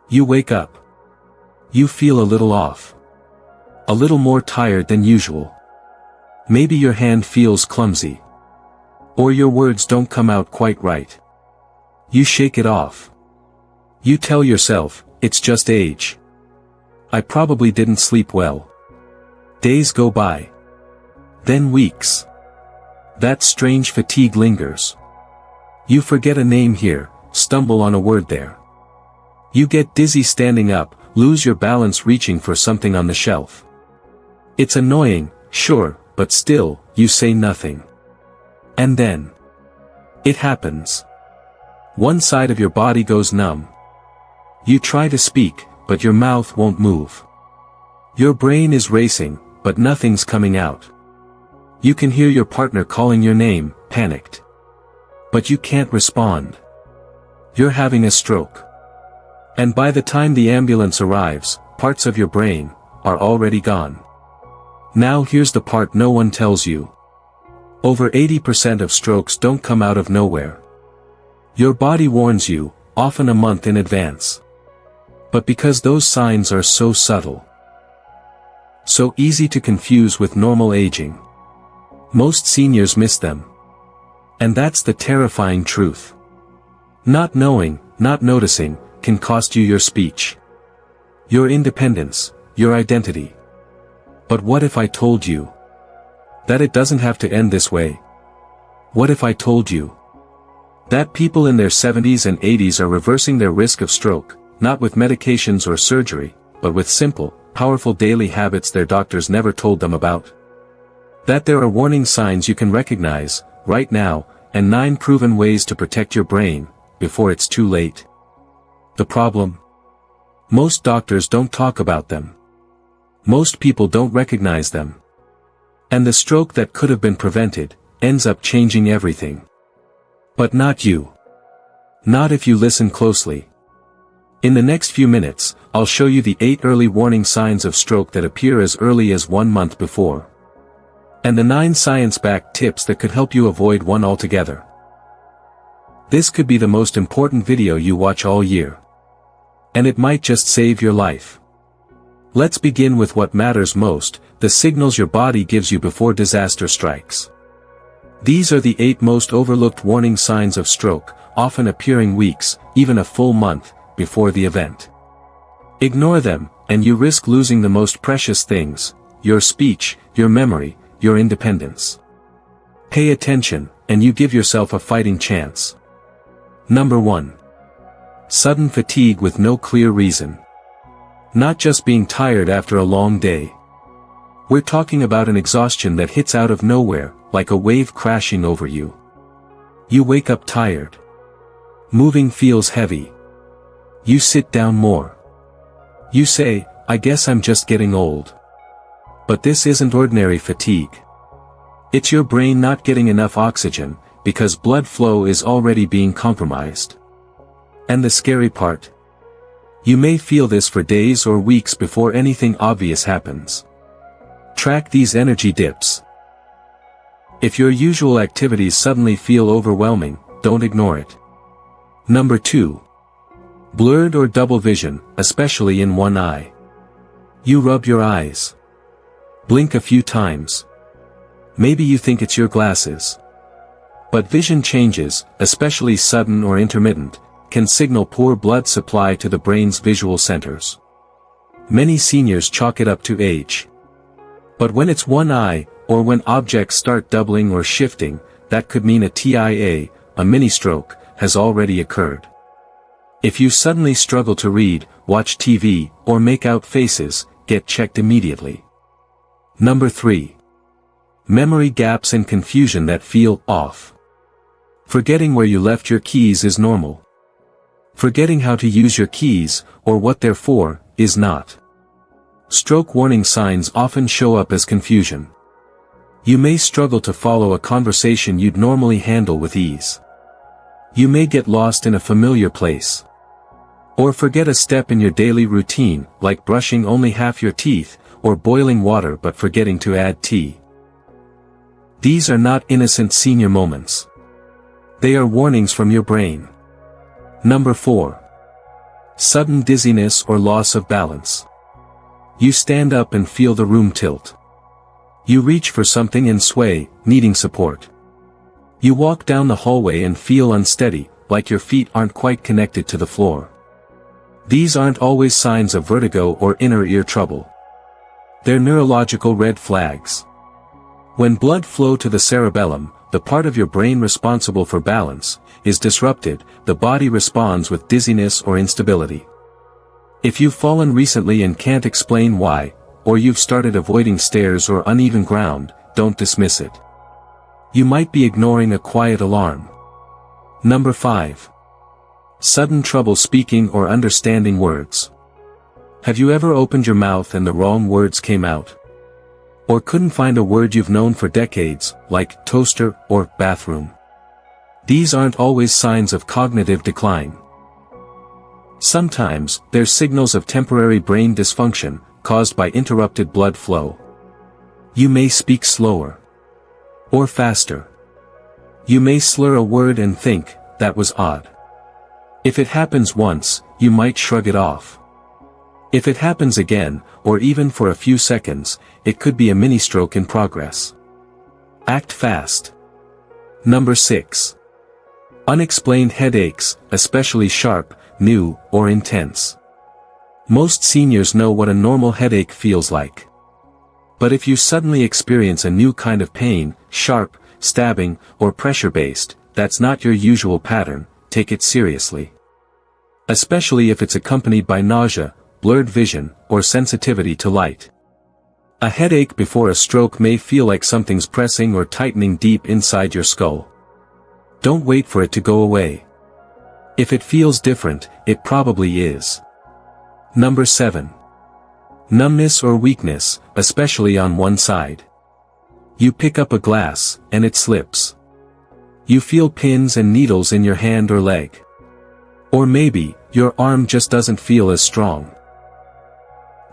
You wake up. You feel a little off. A little more tired than usual. Maybe your hand feels clumsy. Or your words don't come out quite right. You shake it off. You tell yourself, it's just age. I probably didn't sleep well. Days go by. Then weeks. That strange fatigue lingers. You forget a name here, stumble on a word there. You get dizzy standing up, lose your balance reaching for something on the shelf. It's annoying, sure, but still, you say nothing. And then it happens. One side of your body goes numb. You try to speak, but your mouth won't move. Your brain is racing, but nothing's coming out. You can hear your partner calling your name, panicked. But you can't respond. You're having a stroke. And by the time the ambulance arrives, parts of your brain are already gone. Now here's the part no one tells you. Over 80% of strokes don't come out of nowhere. Your body warns you, often a month in advance. But because those signs are so subtle, so easy to confuse with normal aging, most seniors miss them. And that's the terrifying truth. Not knowing, not noticing, can cost you your speech, your independence, your identity. But what if I told you that it doesn't have to end this way? What if I told you that people in their 70s and 80s are reversing their risk of stroke, not with medications or surgery, but with simple, powerful daily habits their doctors never told them about? That there are warning signs you can recognize, right now, and 9 proven ways to protect your brain, before it's too late. The problem? Most doctors don't talk about them. Most people don't recognize them. And the stroke that could have been prevented, ends up changing everything. But not you. Not if you listen closely. In the next few minutes, I'll show you the 8 early warning signs of stroke that appear as early as 1 month before. And the 9 science-backed tips that could help you avoid one altogether. This could be the most important video you watch all year. And it might just save your life. Let's begin with what matters most, the signals your body gives you before disaster strikes. These are the 8 most overlooked warning signs of stroke, often appearing weeks, even a full month, before the event. Ignore them, and you risk losing the most precious things, your speech, your memory, your independence. Pay attention, and you give yourself a fighting chance. Number 1. Sudden fatigue with no clear reason. Not just being tired after a long day. We're talking about an exhaustion that hits out of nowhere, like a wave crashing over you. You wake up tired. Moving feels heavy. You sit down more. You say, I guess I'm just getting old. But this isn't ordinary fatigue. It's your brain not getting enough oxygen, because blood flow is already being compromised. And the scary part? You may feel this for days or weeks before anything obvious happens. Track these energy dips. If your usual activities suddenly feel overwhelming, don't ignore it. Number 2. Blurred or double vision, especially in one eye. You rub your eyes. Blink a few times. Maybe you think it's your glasses. But vision changes, especially sudden or intermittent, can signal poor blood supply to the brain's visual centers. Many seniors chalk it up to age. But when it's one eye, or when objects start doubling or shifting, that could mean a TIA, a mini-stroke, has already occurred. If you suddenly struggle to read, watch TV, or make out faces, get checked immediately. Number 3. Memory gaps and confusion that feel off. Forgetting where you left your keys is normal. Forgetting how to use your keys, or what they're for, is not. Stroke warning signs often show up as confusion. You may struggle to follow a conversation you'd normally handle with ease. You may get lost in a familiar place. Or forget a step in your daily routine, like brushing only half your teeth, or boiling water but forgetting to add tea. These are not innocent senior moments. They are warnings from your brain. Number 4. Sudden dizziness or loss of balance. You stand up and feel the room tilt. You reach for something and sway, needing support. You walk down the hallway and feel unsteady, like your feet aren't quite connected to the floor. These aren't always signs of vertigo or inner ear trouble. They're neurological red flags. When blood flow to the cerebellum, the part of your brain responsible for balance, is disrupted, the body responds with dizziness or instability. If you've fallen recently and can't explain why, or you've started avoiding stairs or uneven ground, don't dismiss it. You might be ignoring a quiet alarm. Number 5. Sudden trouble speaking or understanding words. Have you ever opened your mouth and the wrong words came out? Or couldn't find a word you've known for decades, like toaster or bathroom? These aren't always signs of cognitive decline. Sometimes, they're signals of temporary brain dysfunction, caused by interrupted blood flow. You may speak slower. Or faster. You may slur a word and think, that was odd. If it happens once, you might shrug it off. If it happens again, or even for a few seconds, it could be a mini-stroke in progress. Act fast. Number 6. Unexplained headaches, especially sharp, new, or intense. Most seniors know what a normal headache feels like. But if you suddenly experience a new kind of pain, sharp, stabbing, or pressure-based, that's not your usual pattern, take it seriously. Especially if it's accompanied by nausea, blurred vision, or sensitivity to light. A headache before a stroke may feel like something's pressing or tightening deep inside your skull. Don't wait for it to go away. If it feels different, it probably is. Number 7. Numbness or weakness, especially on one side. You pick up a glass, and it slips. You feel pins and needles in your hand or leg. Or maybe, your arm just doesn't feel as strong.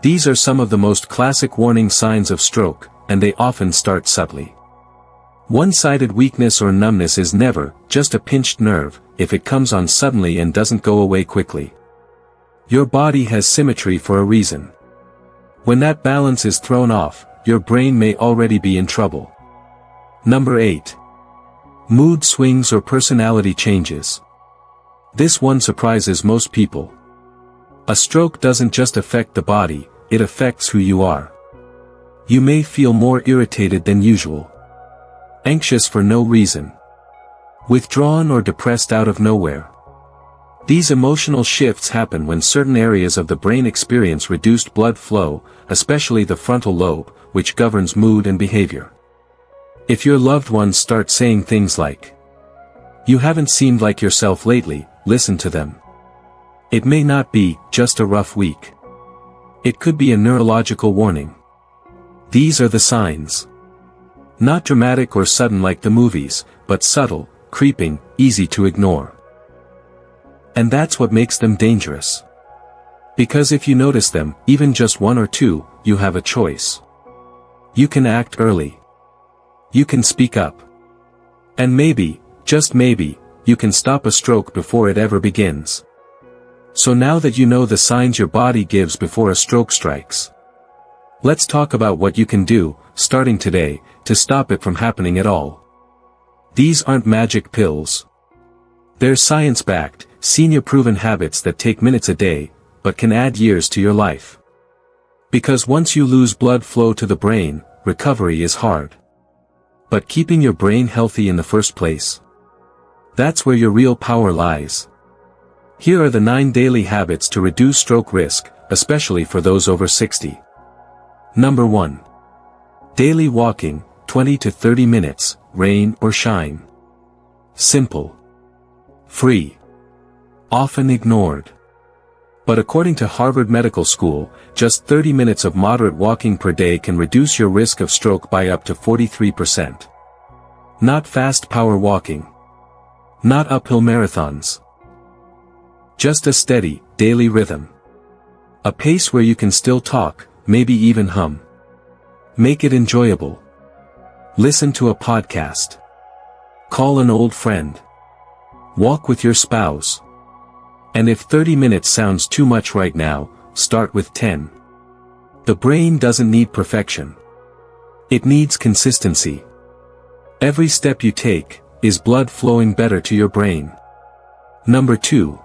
These are some of the most classic warning signs of stroke, and they often start subtly. One-sided weakness or numbness is never just a pinched nerve if it comes on suddenly and doesn't go away quickly. Your body has symmetry for a reason. When that balance is thrown off, your brain may already be in trouble. Number 8. Mood swings or personality changes. This one surprises most people. A stroke doesn't just affect the body, it affects who you are. You may feel more irritated than usual. Anxious for no reason. Withdrawn or depressed out of nowhere. These emotional shifts happen when certain areas of the brain experience reduced blood flow, especially the frontal lobe, which governs mood and behavior. If your loved ones start saying things like, "You haven't seemed like yourself lately," listen to them. It may not be just a rough week. It could be a neurological warning. These are the signs. Not dramatic or sudden like the movies, but subtle, creeping, easy to ignore. And that's what makes them dangerous. Because if you notice them, even just one or two, you have a choice. You can act early. You can speak up. And maybe, just maybe, you can stop a stroke before it ever begins. So now that you know the signs your body gives before a stroke strikes, let's talk about what you can do, starting today, to stop it from happening at all. These aren't magic pills. They're science-backed, senior-proven habits that take minutes a day, but can add years to your life. Because once you lose blood flow to the brain, recovery is hard. But keeping your brain healthy in the first place, that's where your real power lies. Here are the 9 daily habits to reduce stroke risk, especially for those over 60. Number 1. Daily walking, 20 to 30 minutes, rain or shine. Simple. Free. Often ignored. But according to Harvard Medical School, just 30 minutes of moderate walking per day can reduce your risk of stroke by up to 43%. Not fast power walking. Not uphill marathons. Just a steady, daily rhythm. A pace where you can still talk, maybe even hum. Make it enjoyable. Listen to a podcast. Call an old friend. Walk with your spouse. And if 30 minutes sounds too much right now, start with 10. The brain doesn't need perfection. It needs consistency. Every step you take is blood flowing better to your brain. Number 2.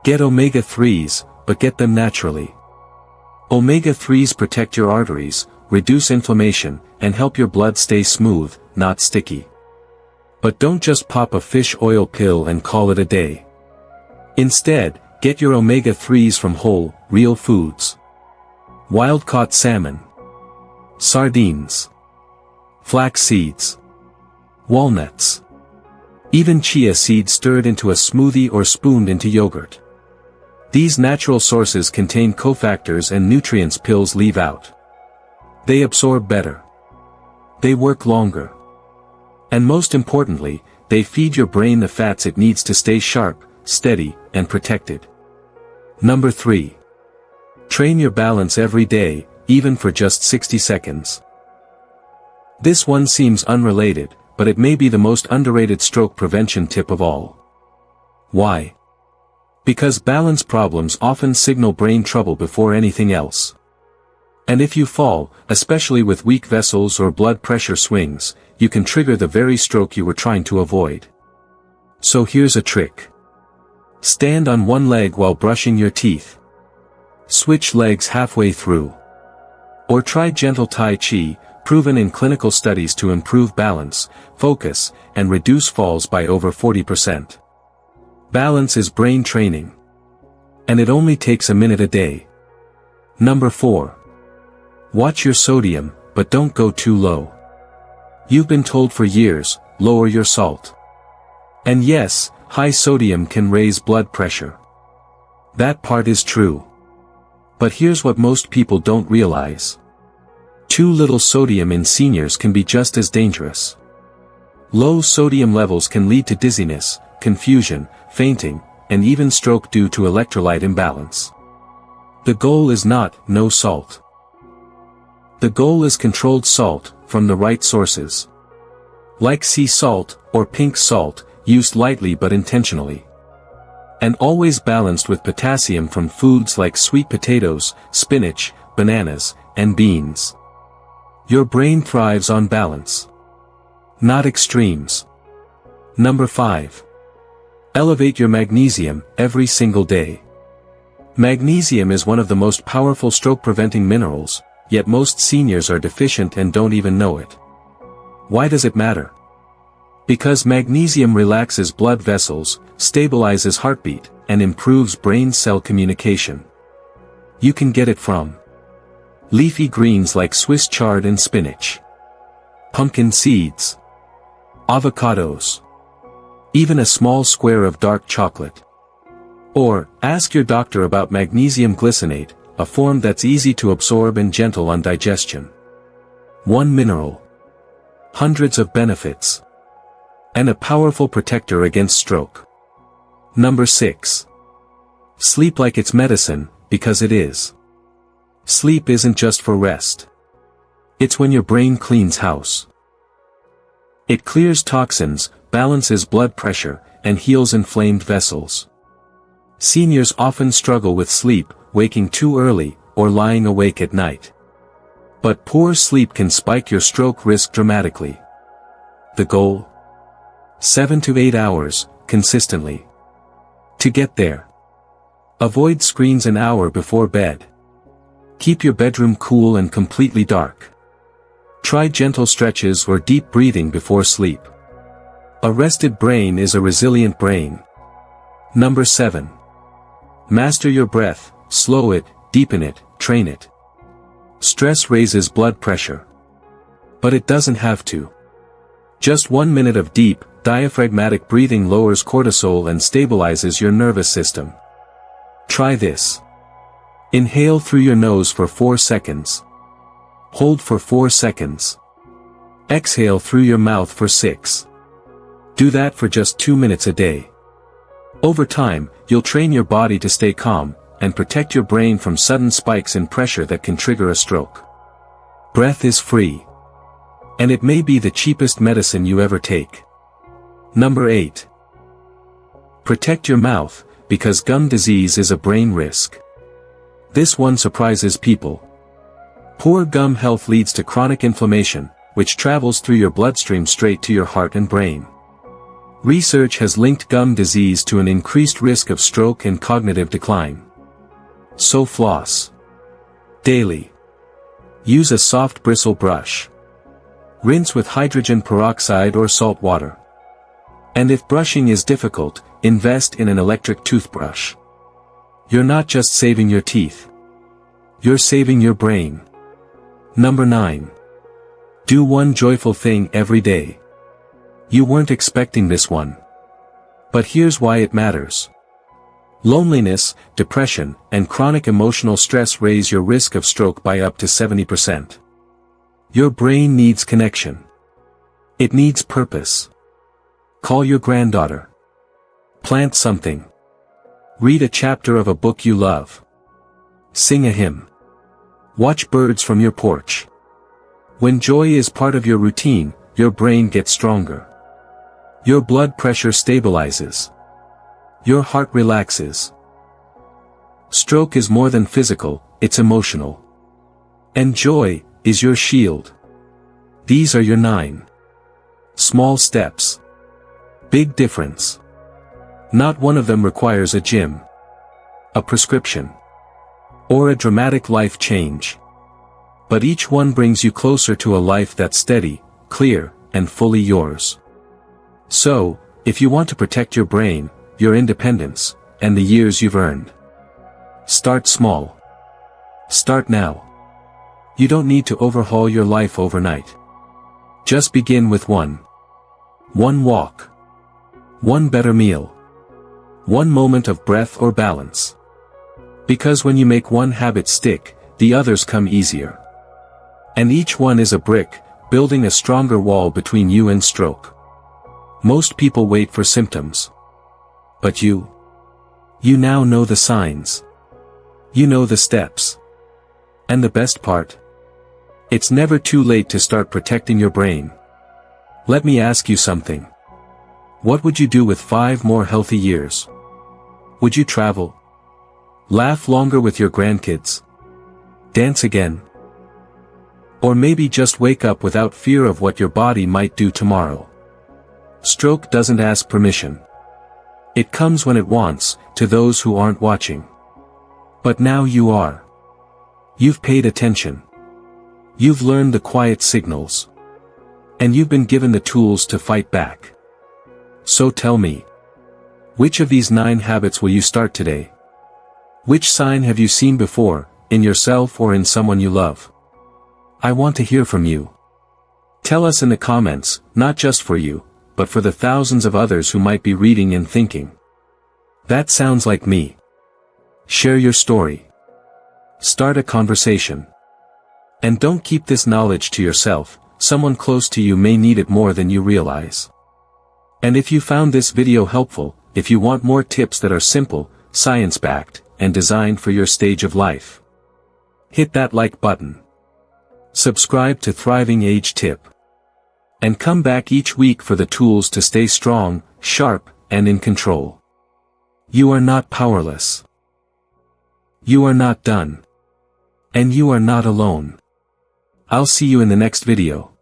Get omega-3s, but get them naturally. Omega-3s protect your arteries, reduce inflammation, and help your blood stay smooth, not sticky. But don't just pop a fish oil pill and call it a day. Instead, get your omega-3s from whole, real foods. Wild-caught salmon, sardines, flax seeds, walnuts, even chia seeds stirred into a smoothie or spooned into yogurt. These natural sources contain cofactors and nutrients pills leave out. They absorb better. They work longer. And most importantly, they feed your brain the fats it needs to stay sharp, steady, and protected. Number 3. Train your balance every day, even for just 60 seconds. This one seems unrelated, but it may be the most underrated stroke prevention tip of all. Why? Because balance problems often signal brain trouble before anything else. And if you fall, especially with weak vessels or blood pressure swings, you can trigger the very stroke you were trying to avoid. So here's a trick. Stand on one leg while brushing your teeth. Switch legs halfway through. Or try gentle Tai Chi, proven in clinical studies to improve balance, focus, and reduce falls by over 40%. Balance is brain training. And it only takes a minute a day. Number 4. Watch your sodium, but don't go too low. You've been told for years, lower your salt. And yes, high sodium can raise blood pressure. That part is true. But here's what most people don't realize. Too little sodium in seniors can be just as dangerous. Low sodium levels can lead to dizziness, confusion, fainting, and even stroke due to electrolyte imbalance. The goal is not no salt. The goal is controlled salt, from the right sources. Like sea salt, or pink salt, used lightly but intentionally. And always balanced with potassium from foods like sweet potatoes, spinach, bananas, and beans. Your brain thrives on balance. Not extremes. Number 5. Elevate your magnesium, every single day. Magnesium is one of the most powerful stroke-preventing minerals, yet most seniors are deficient and don't even know it. Why does it matter? Because magnesium relaxes blood vessels, stabilizes heartbeat, and improves brain cell communication. You can get it from leafy greens like Swiss chard and spinach, pumpkin seeds, avocados, even a small square of dark chocolate. Or, ask your doctor about magnesium glycinate, a form that's easy to absorb and gentle on digestion. One mineral. Hundreds of benefits. And a powerful protector against stroke. Number 6. Sleep like it's medicine, because it is. Sleep isn't just for rest. It's when your brain cleans house. It clears toxins, balances blood pressure, and heals inflamed vessels. Seniors often struggle with sleep, waking too early, or lying awake at night. But poor sleep can spike your stroke risk dramatically. The goal? 7 to 8 hours, consistently. To get there, avoid screens an hour before bed. Keep your bedroom cool and completely dark. Try gentle stretches or deep breathing before sleep. A rested brain is a resilient brain. Number 7. Master your breath, slow it, deepen it, train it. Stress raises blood pressure. But it doesn't have to. Just 1 minute of deep, diaphragmatic breathing lowers cortisol and stabilizes your nervous system. Try this. Inhale through your nose for 4 seconds. Hold for 4 seconds. Exhale through your mouth for 6. Do that for just 2 minutes a day. Over time, you'll train your body to stay calm, and protect your brain from sudden spikes in pressure that can trigger a stroke. Breath is free. And it may be the cheapest medicine you ever take. Number 8. Protect your mouth, because gum disease is a brain risk. This one surprises people. Poor gum health leads to chronic inflammation, which travels through your bloodstream straight to your heart and brain. Research has linked gum disease to an increased risk of stroke and cognitive decline. So floss daily. Use a soft bristle brush. Rinse with hydrogen peroxide or salt water. And if brushing is difficult, invest in an electric toothbrush. You're not just saving your teeth. You're saving your brain. Number 9. Do one joyful thing every day. You weren't expecting this one. But here's why it matters. Loneliness, depression, and chronic emotional stress raise your risk of stroke by up to 70%. Your brain needs connection. It needs purpose. Call your granddaughter. Plant something. Read a chapter of a book you love. Sing a hymn. Watch birds from your porch. When joy is part of your routine, your brain gets stronger. Your blood pressure stabilizes. Your heart relaxes. Stroke is more than physical, it's emotional. And joy is your shield. These are your 9 small steps. Big difference. Not one of them requires a gym, a prescription, or a dramatic life change. But each one brings you closer to a life that's steady, clear, and fully yours. So, if you want to protect your brain, your independence, and the years you've earned, start small. Start now. You don't need to overhaul your life overnight. Just begin with one walk. One better meal. One moment of breath or balance. Because when you make one habit stick, the others come easier. And each one is a brick, building a stronger wall between you and stroke. Most people wait for symptoms. But you now know the signs. You know the steps. And the best part? It's never too late to start protecting your brain. Let me ask you something. What would you do with 5 more healthy years? Would you travel? Laugh longer with your grandkids? Dance again? Or maybe just wake up without fear of what your body might do tomorrow? Stroke doesn't ask permission. It comes when it wants, to those who aren't watching. But now you are. You've paid attention. You've learned the quiet signals. And you've been given the tools to fight back. So tell me. Which of these 9 habits will you start today? Which sign have you seen before, in yourself or in someone you love? I want to hear from you. Tell us in the comments, not just for you, but for the thousands of others who might be reading and thinking. That sounds like me. Share your story. Start a conversation. And don't keep this knowledge to yourself, someone close to you may need it more than you realize. And if you found this video helpful, if you want more tips that are simple, science-backed, and designed for your stage of life, hit that like button. Subscribe to Thriving Age Tip. And come back each week for the tools to stay strong, sharp, and in control. You are not powerless. You are not done. And you are not alone. I'll see you in the next video.